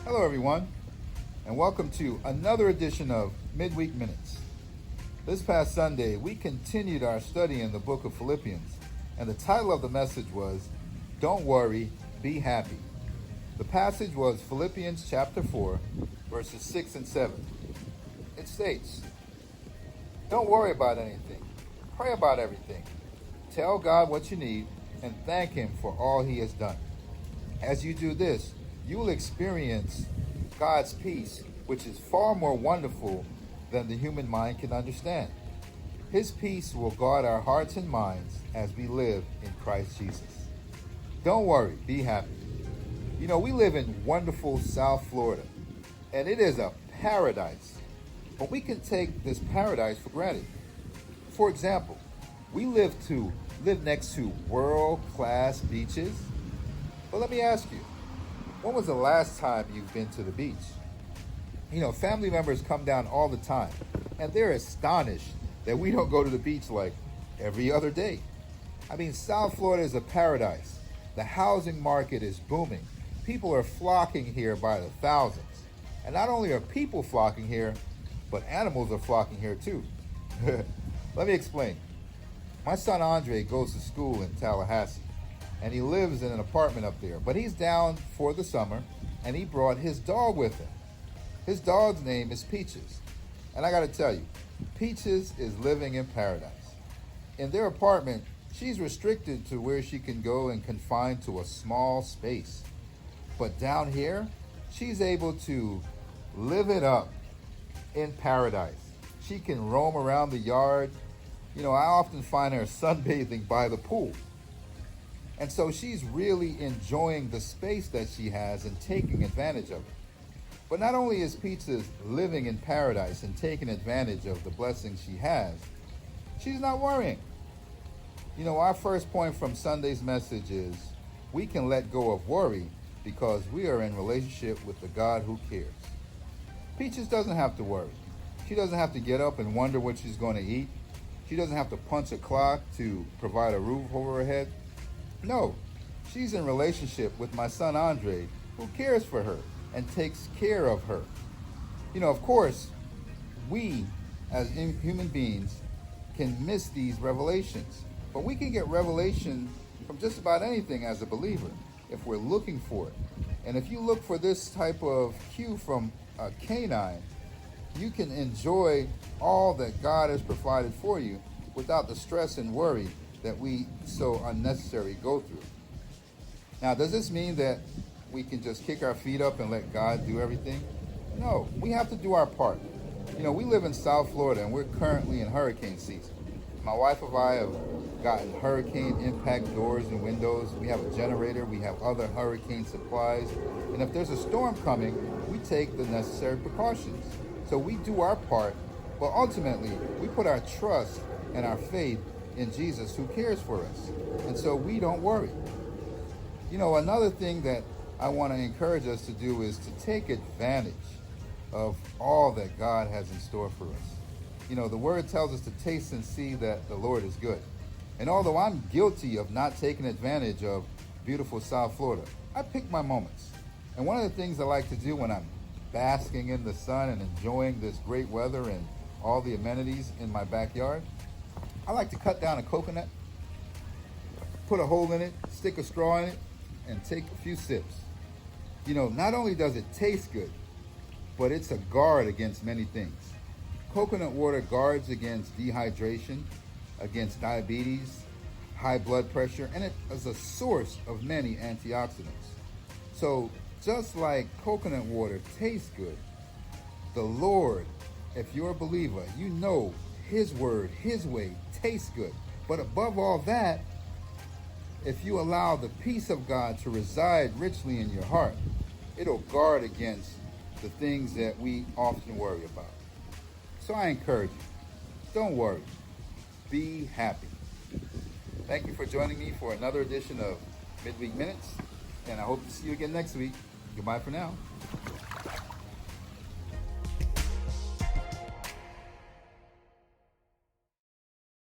Hello, everyone, and welcome to another edition of Midweek Minutes. This past Sunday, we continued our study in the book of Philippians, and the title of the message was, Don't Worry, Be Happy. The passage was Philippians chapter 4, verses 6 and 7. It states, Don't worry about anything. Pray about everything. Tell God what you need and thank Him for all He has done. As you do this, you will experience God's peace, which is far more wonderful than the human mind can understand. His peace will guard our hearts and minds as we live in Christ Jesus. Don't worry, be happy. You know, we live in wonderful South Florida, and it is a paradise. But we can take this paradise for granted. For example, we live next to world-class beaches. But let me ask you, when was the last time you've been to the beach? You know, family members come down all the time, and they're astonished that we don't go to the beach like every other day. I mean, South Florida is a paradise. The housing market is booming. People are flocking here by the thousands. And not only are people flocking here, but animals are flocking here too. Let me explain. My son Andre goes to school in Tallahassee, and he lives in an apartment up there. But he's down for the summer, and he brought his dog with him. His dog's name is Peaches. And I gotta tell you, Peaches is living in paradise. In their apartment, she's restricted to where she can go and confined to a small space. But down here, she's able to live it up in paradise. She can roam around the yard. You know, I often find her sunbathing by the pool. And so she's really enjoying the space that she has and taking advantage of it. But not only is Peaches living in paradise and taking advantage of the blessings she has, she's not worrying. You know, our first point from Sunday's message is we can let go of worry because we are in relationship with the God who cares. Peaches doesn't have to worry. She doesn't have to get up and wonder what she's going to eat. She doesn't have to punch a clock to provide a roof over her head. No, she's in relationship with my son Andre, who cares for her and takes care of her. You know, of course, we as human beings can miss these revelations, but we can get revelation from just about anything as a believer if we're looking for it. And if you look for this type of cue from a canine, you can enjoy all that God has provided for you without the stress and worry that we so unnecessarily go through. Now, does this mean that we can just kick our feet up and let God do everything? No, we have to do our part. You know, we live in South Florida and we're currently in hurricane season. My wife and I have gotten hurricane impact doors and windows. We have a generator. We have other hurricane supplies. And if there's a storm coming, we take the necessary precautions. So we do our part, but ultimately we put our trust and our faith in Jesus who cares for us. And so we don't worry. You know, another thing that I want to encourage us to do is to take advantage of all that God has in store for us. You know, the word tells us to taste and see that the Lord is good. And although I'm guilty of not taking advantage of beautiful South Florida, I pick my moments. And one of the things I like to do when I'm basking in the sun and enjoying this great weather and all the amenities in my backyard, I like to cut down a coconut, put a hole in it, stick a straw in it, and take a few sips. You know, not only does it taste good, but it's a guard against many things. Coconut water guards against dehydration, against diabetes, high blood pressure, and it is a source of many antioxidants. So just like coconut water tastes good, the Lord, if you're a believer, you know His word, His way tastes good. But above all that, if you allow the peace of God to reside richly in your heart, it'll guard against the things that we often worry about. So I encourage you, don't worry, be happy. Thank you for joining me for another edition of Midweek Minutes, and I hope to see you again next week. Goodbye for now.